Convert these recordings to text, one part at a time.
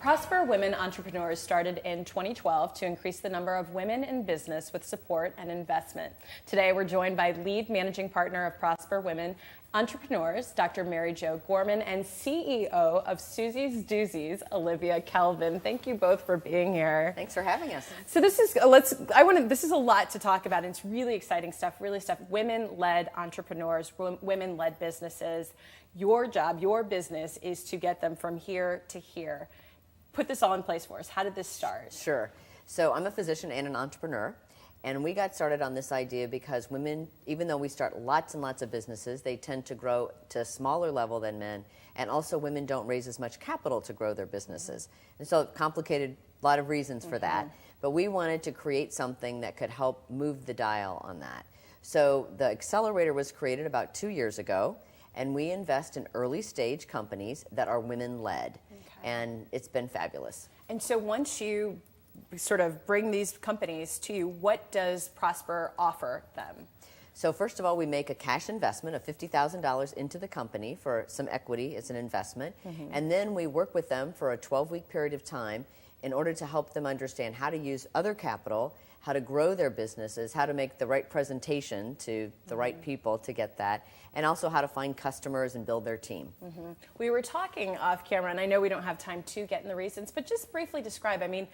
Prosper Women Entrepreneurs started in 2012 to increase the number of women in business with support and investment. Today, we're joined by lead managing partner of Prosper Women Entrepreneurs, Dr. Mary Jo Gorman, and CEO of Soozie's Doozies, Olivia Kelvin. Thank you both for being here. Thanks for having us. So this is a lot to talk about. It's really exciting stuff, women-led entrepreneurs, women-led businesses. Your job, your business is to get them from here to here. Put this all in place for us. How did this start? Sure. So I'm a physician and an entrepreneur, and we got started on this idea because women, even though we start lots and lots of businesses, they tend to grow to a smaller level than men, and also women don't raise as much capital to grow their businesses. And so it complicated a lot of reasons for that, but we wanted to create something that could help move the dial on that. So the Accelerator was created about 2 years ago, and we invest in early stage companies that are women-led. And it's been fabulous. And so once you sort of bring these companies to you, what does Prosper offer them? So first of all, we make a cash investment of $50,000 into the company for some equity as an investment. And then we work with them for a 12-week period of time in order to help them understand how to use other capital, how to grow their businesses, how to make the right presentation to the right people to get that, and also how to find customers and build their team. We were talking off camera, and I know we don't have time to get in the reasons, but just briefly describe, I mean,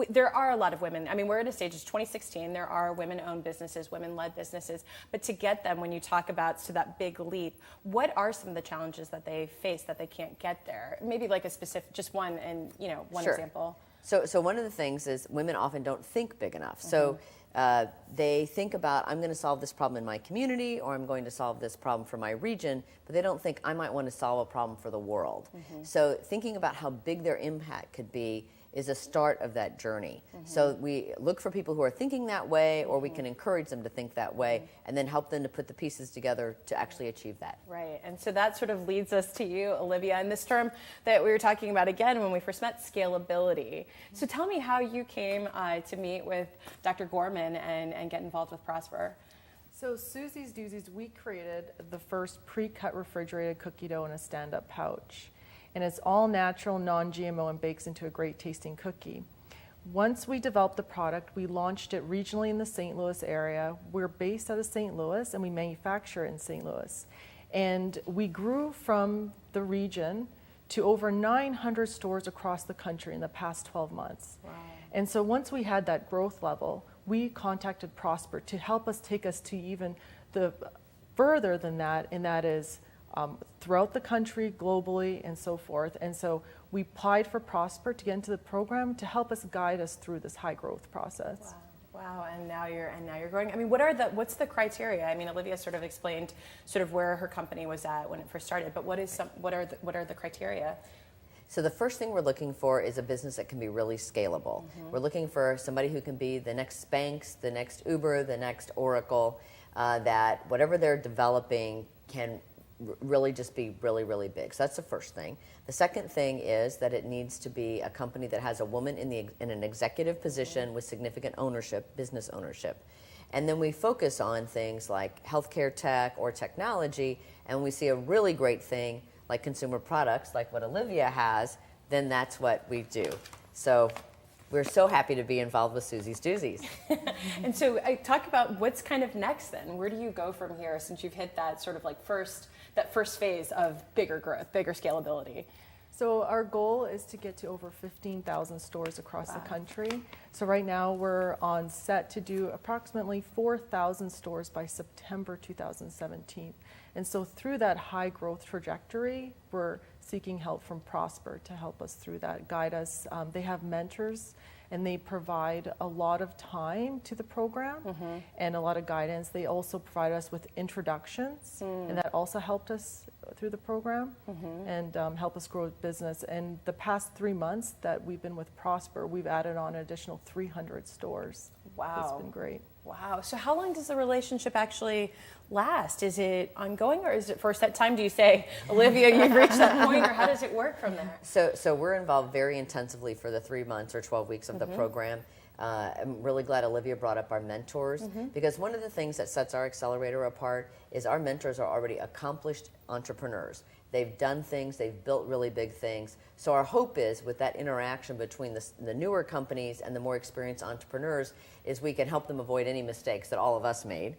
there are a lot of women. I mean, we're at a stage, it's 2016, there are women-owned businesses, women-led businesses, but to get them, when you talk about that big leap, what are some of the challenges that they face that they can't get there? Maybe like a specific, just one, and one Sure. example. So one of the things is women often don't think big enough. So they think about, I'm going to solve this problem in my community, or I'm going to solve this problem for my region, but they don't think I might want to solve a problem for the world. So thinking about how big their impact could be is a start of that journey. So we look for people who are thinking that way, or we can encourage them to think that way, and then help them to put the pieces together to actually achieve that. Right, and so that sort of leads us to you, Olivia, and this term that we were talking about again when we first met, scalability. So tell me how you came to meet with Dr. Gorman and get involved with Prosper. So Soozie's Doozies, we created the first pre-cut refrigerated cookie dough in a stand-up pouch. And it's all natural, non-GMO, and bakes into a great tasting cookie. Once we developed the product, we launched it regionally in the St. Louis area. We're based out of St. Louis, and we manufacture in St. Louis. And we grew from the region to over 900 stores across the country in the past 12 months. Wow. And so once we had that growth level, we contacted Prosper to help us take us to even the further than that, and that is throughout the country, globally, and so forth. And so we applied for Prosper to get into the program to help us guide us through this high growth process. Wow, and now you're growing. I mean, what's the criteria? I mean, Olivia sort of explained sort of where her company was at when it first started, but what are the criteria? So the first thing we're looking for is a business that can be really scalable. We're looking for somebody who can be the next Spanx, the next Uber, the next Oracle, that whatever they're developing can really just be really, really big. So that's the first thing. The second thing is that it needs to be a company that has a woman in an executive position with significant ownership, business ownership. And then we focus on things like healthcare tech or technology, and we see a really great thing like consumer products, like what Olivia has, then that's what we do. So we're so happy to be involved with Soozie's Doozies. And so I talk about what's kind of next then. Where do you go from here since you've hit that sort of like first phase of bigger growth, bigger scalability? So our goal is to get to over 15,000 stores across the country. So right now we're on set to do approximately 4,000 stores by September 2017. And so through that high growth trajectory, we're seeking help from Prosper to help us through that, guide us. They have mentors, and they provide a lot of time to the program and a lot of guidance. They also provide us with introductions, and that also helped us through the program and help us grow business. And the past 3 months that we've been with Prosper, we've added on an additional 300 stores. Wow. It's been great. Wow. So how long does the relationship actually last? Is it ongoing, or is it first that time do you say, Olivia, you've reached that point, or how does it work from there? So we're involved very intensively for the 3 months or 12 weeks of the program. I'm really glad Olivia brought up our mentors, because one of the things that sets our Accelerator apart is our mentors are already accomplished entrepreneurs. They've done things, they've built really big things. So our hope is with that interaction between the newer companies and the more experienced entrepreneurs is we can help them avoid any mistakes that all of us made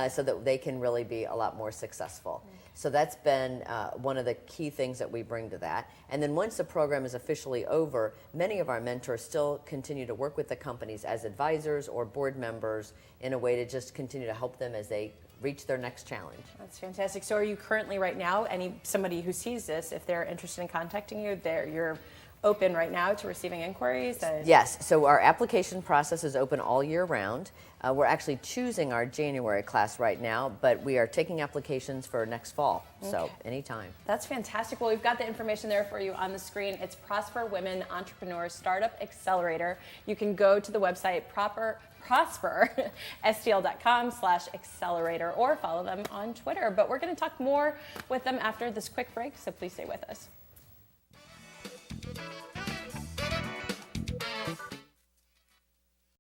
so that they can really be a lot more successful. So that's been one of the key things that we bring to that. And then once the program is officially over, many of our mentors still continue to work with the companies as advisors or board members in a way to just continue to help them as they reach their next challenge. That's fantastic. So are you currently right now, somebody who sees this, if they're interested in contacting you, you're open right now to receiving inquiries? Yes, so our application process is open all year round. We're actually choosing our January class right now, but we are taking applications for next fall, so anytime. That's fantastic. Well, we've got the information there for you on the screen. It's Prosper Women Entrepreneurs Startup Accelerator. You can go to the website prosperstl.com/accelerator or follow them on Twitter. But we're going to talk more with them after this quick break, so please stay with us.